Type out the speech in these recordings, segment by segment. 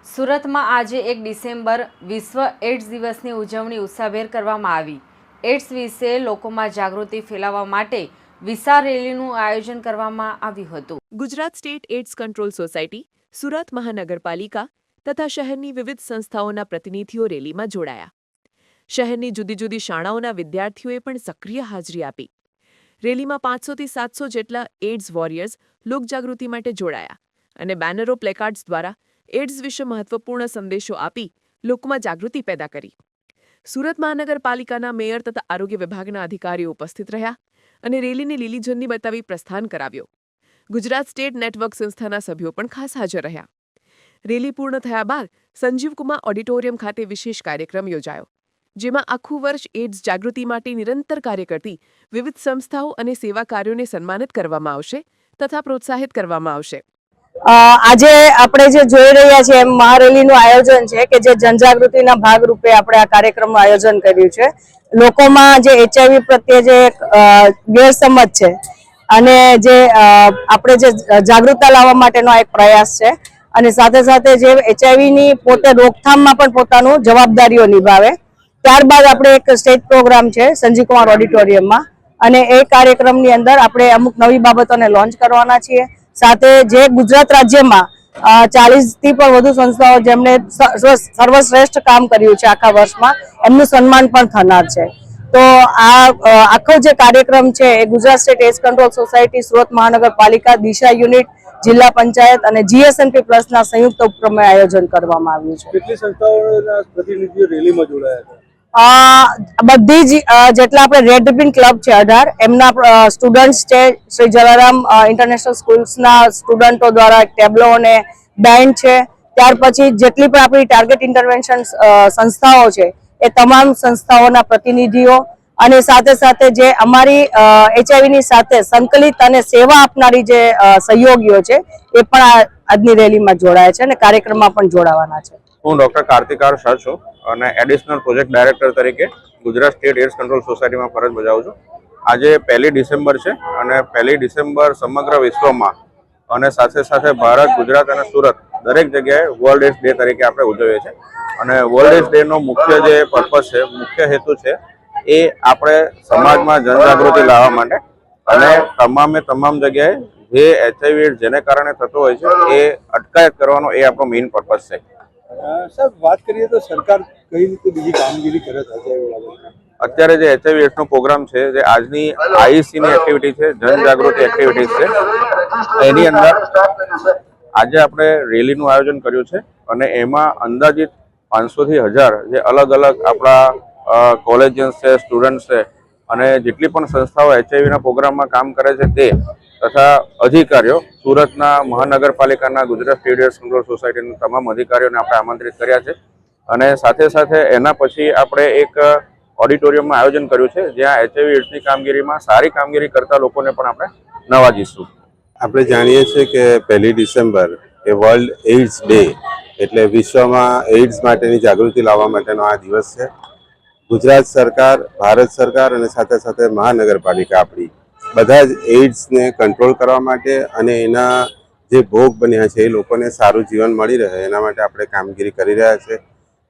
સુરતમાં આજે 1 ડિસેમ્બર વિશ્વ એડ્સ દિવસની ઉજવણી ઉત્સાહભેર કરવામાં આવી। એડ્સ વિશે લોકોમાં જાગૃતિ ફેલાવવા માટે વિશાળ રેલીનું આયોજન કરવામાં આવ્યું હતું। Gujarat state AIDS control society, Surat મહાનગરપાલિકા તથા શહેરની વિવિધ સંસ્થાઓના પ્રતિનિધિઓ રેલીમાં જોડાયા। શહેરની જુદી જુદી શાળાઓના વિદ્યાર્થીઓએ પણ સક્રિય હાજરી આપી। રેલીમાં 500 થી 700 જેટલા એડ્સ વોરિયર્સ લોકજાગૃતિ માટે જોડાયા અને બેનરો, પ્લેકાર્ડ્સ દ્વારા એડ્સ વિશે મહત્વપૂર્ણ સંદેશો આપી લોકોમાં જાગૃતિ પેદા કરી। સુરત મહાનગરપાલિકાના મેયર તથા આરોગ્ય વિભાગના અધિકારીઓ ઉપસ્થિત રહ્યા અને રેલીને લીલી ઝંડી બતાવી પ્રસ્થાન કરાવ્યો। ગુજરાત સ્ટેટ નેટવર્ક સંસ્થાના સભ્યો પણ ખાસ હાજર રહ્યા। રેલી પૂર્ણ થયા બાદ સંજીવ કુમાર ઓડિટોરિયમ ખાતે વિશેષ કાર્યક્રમ યોજાયો, જેમાં આખું વર્ષ એડ્સ જાગૃતિ માટે નિરંતર કાર્ય કરતી વિવિધ સંસ્થાઓ અને સેવા કાર્યોને સન્માનિત કરવામાં આવશે તથા પ્રોત્સાહિત કરવામાં આવશે। આજે આપણે જે જોઈ રહ્યા છીએ એમ મહારેલીનું આયોજન છે કે જે જનજાગૃતિના ભાગરૂપે આપણે આ કાર્યક્રમનું આયોજન કર્યું છે। લોકોમાં જે એચઆઈવી પ્રત્યે જે ગેરસમજ છે અને જે આપણે જે જાગૃતતા લાવવા માટેનો એક પ્રયાસ છે અને સાથે સાથે જે એચઆઈવીની પોતે રોકથામમાં પણ પોતાનું જવાબદારીઓ નિભાવે। ત્યારબાદ આપણે એક સ્ટેજ પ્રોગ્રામ છે સંજીવ કુમાર ઓડિટોરિયમમાં અને એ કાર્યક્રમની અંદર આપણે અમુક નવી બાબતોને લોન્ચ કરવાના છીએ। સાથે જે ગુજરાત રાજ્યમાં 40 થી પણ વધુ સંસ્થાઓ જેમણે સર્વશ્રેષ્ઠ કામ કર્યું છે આખા વર્ષમાં, એમનું સન્માન પણ થનાર છે। તો આ આખો જે કાર્યક્રમ છે એ Gujarat state AIDS control society, Surat મહાનગરપાલિકા, દિશા યુનિટ, જિલ્લા પંચાયત અને જીએસએનપી પ્લસના સંયુક્ત ઉપક્રમે આયોજન કરવામાં આવ્યું છે। કેટલી સંસ્થાઓના પ્રતિનિધિઓ રેલીમાં જોડાયા હતા? બધી જ જેટલા આપણે રેડ રિબન ક્લબ છે 18, એમના સ્ટુડન્ટ્સ છે, શ્રી જલારામ ઇન્ટરનેશનલ સ્કૂલ્સના સ્ટુડન્ટો દ્વારા ટેબ્લો અને બેન્ડ છે। ત્યાર પછી જેટલી પણ આપણી ટાર્ગેટ ઇન્ટરવેન્શન સંસ્થાઓ છે એ તમામ સંસ્થાઓના પ્રતિનિધિઓ અને સાથે સાથે જે અમારી એચઆઈવીની સાથે સંકલિત અને સેવા આપનારી જે સહયોગીઓ છે એ પણ આજની રેલીમાં જોડાયા છે અને કાર્યક્રમમાં પણ જોડાવાના છે। હું ડોક્ટર કાર્તિક આર શાહ છું અને એડિશનલ પ્રોજેક્ટ ડાયરેક્ટર તરીકે ગુજરાત સ્ટેટ એડ્સ કંટ્રોલ સોસાયટીમાં ફરજ બજાવું છું। આજે 1 ડિસેમ્બર છે અને 1 ડિસેમ્બર સમગ્ર વિશ્વમાં અને સાથે સાથે ભારત, ગુજરાત અને સુરત દરેક જગ્યાએ વર્લ્ડ એડ્સ ડે તરીકે આપણે ઉજવીએ છીએ અને વર્લ્ડ એડ્સ ડેનો મુખ્ય જે પર્પઝ છે, મુખ્ય હેતુ છે એ આપણે સમાજમાં જનજાગૃતિ લાવવા માટે અને તમામ જગ્યાએ જે એચઆઈવી એડ્સ જેને કારણે થતો હોય છે એ અટકાયત કરવાનો એ આપણો મેઇન પર્પઝ છે। સાહેબ, વાત કરીએ તો સરકાર કઈ રીતે બીજી કામગીરી કરે છે? અત્યારે જે એચઆઈવી એડ્સનો પ્રોગ્રામ છે, જે આજની આઈસીની એક્ટિવિટી છે, જનજાગૃતિ એક્ટિવિટીઝ છે, એની અંદર આજે આપણે રેલીનું આયોજન કર્યું છે અને એમાં અંદાજિત 500 થી 1000 જે અલગ અલગ આપણા કોલેજિયન્સ છે, સ્ટુડન્ટ્સ છે અને જેટલી પણ સંસ્થાઓ એચઆઈવીના પ્રોગ્રામમાં કામ કરે છે તે તથા અધિકારીઓ, સુરતના મહાનગરપાલિકાના, ગુજરાત સ્ટેટ એડ્સ કંટ્રોલ સોસાયટીના તમામ અધિકારીઓને આપણે આમંત્રિત કર્યા છે અને સાથે સાથે એના પછી આપણે એક ઓડિટોરિયમમાં આયોજન કર્યું છે જ્યાં એચઆઈવી એડ્સની કામગીરીમાં સારી કામગીરી કરતા લોકોને પણ આપણે નવાજીશું। આપણે જાણીએ છીએ કે 1 ડિસેમ્બર એ વર્લ્ડ એઇડ્સ ડે એટલે વિશ્વમાં એઇડ્સ માટેની જાગૃતિ લાવવા માટેનો આ દિવસ છે। ગુજરાત સરકાર, ભારત સરકાર અને સાથે સાથે મહાનગરપાલિકા આપણી બધા જ એઇડ્સને કંટ્રોલ કરવા માટે અને એના જે ભોગ બન્યા છે એ લોકોને સારું જીવન મળી રહે એના માટે આપણે કામગીરી કરી રહ્યા છીએ।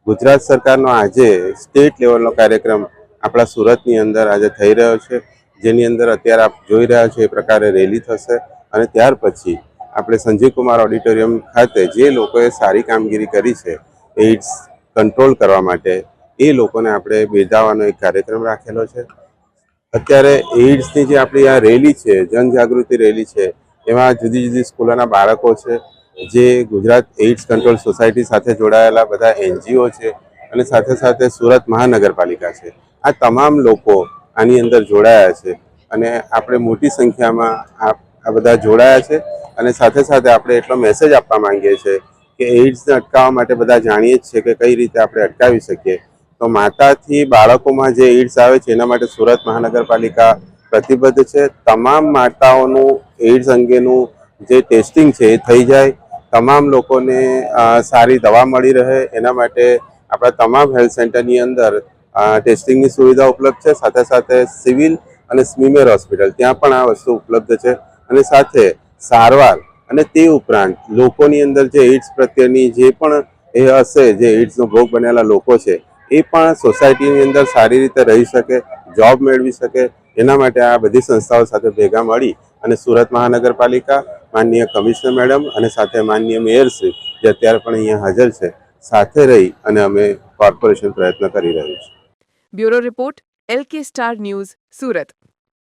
ગુજરાત સરકારનો આજે સ્ટેટ લેવલનો કાર્યક્રમ આપણા સુરતની અંદર આજે થઈ રહ્યો છે, જેની અંદર અત્યારે આપ જોઈ રહ્યા છો એ પ્રકારે રેલી થશે અને ત્યાર પછી આપણે સંજીવ કુમાર ઓડિટોરિયમ ખાતે જે લોકોએ સારી કામગીરી કરી છે એઇડ્સ કંટ્રોલ કરવા માટે એ લોકોને આપણે બિરદાવવાનો એક કાર્યક્રમ રાખેલો છે। અત્યારે એઇડ્સની જે આપણી આ રેલી છે, જનજાગૃતિ રેલી છે, એમાં જુદી જુદી સ્કૂલોના બાળકો છે, જે ગુજરાત એઇડ્સ કંટ્રોલ સોસાયટી સાથે જોડાયેલા બધા એનજીઓ છે અને સાથે સાથે સુરત મહાનગરપાલિકા છે, આ તમામ લોકો આની અંદર જોડાયા છે અને આપણે મોટી સંખ્યામાં આ બધા જોડાયા છે અને સાથે સાથે આપણે એટલો મેસેજ આપવા માંગીએ છીએ કે એઇડ્સને અટકાવવા માટે બધા જાણીએ જ છે કે કઈ રીતે આપણે અટકાવી શકીએ। તો માતાથી બાળકોમાં જે એઇડ્સ આવે છે એના માટે સુરત મહાનગરપાલિકા પ્રતિબદ્ધ છે। તમામ માતાઓનું એઇડ્સ અંગેનું જે ટેસ્ટિંગ છે એ થઈ જાય, તમામ લોકોને સારી દવા મળી રહે એના માટે આપણા તમામ હેલ્થ સેન્ટરની અંદર ટેસ્ટિંગની સુવિધા ઉપલબ્ધ છે। સાથે સાથે સિવિલ અને સ્મીમેર હોસ્પિટલ ત્યાં પણ આ વસ્તુ ઉપલબ્ધ છે અને સાથે સારવાર અને તે ઉપરાંત લોકોની અંદર જે એઇડ્સ પ્રત્યેની જે પણ એ હશે જે એઇડ્સનો ભોગ બનેલા લોકો છે એ પણ સોસાયટીની અંદર સારી રીતે રહી શકે, જોબ મેળવી શકે, એના માટે આ બધી સંસ્થાઓ સાથે ભેગા મળી અને સુરત મહાનગરપાલિકા, માનનીય કમિશનર મેડમ અને સાથે માનનીય મેયરશ્રી જે અત્યારે પણ અહીંયા હાજર છે, સાથે રહી અને અમે કોર્પોરેશન પ્રયત્ન કરી રહ્યું છે. Bureau report, LK star news, Surat.